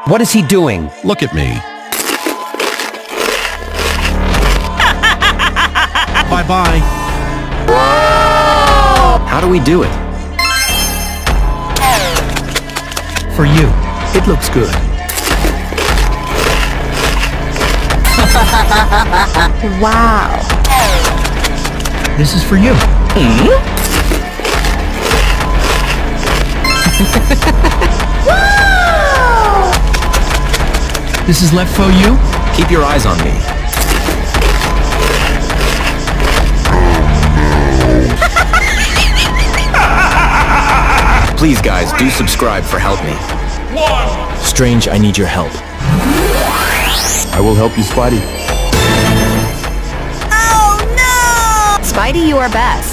What is he doing? Look at me. Bye-bye. How do we do it? For you. It looks good. Wow. This is for you. This is left for you. Keep your eyes on me. Please, guys, do subscribe for Help Me. Strange, I need your help. I will help you, Spidey. Oh no! Spidey, you are best.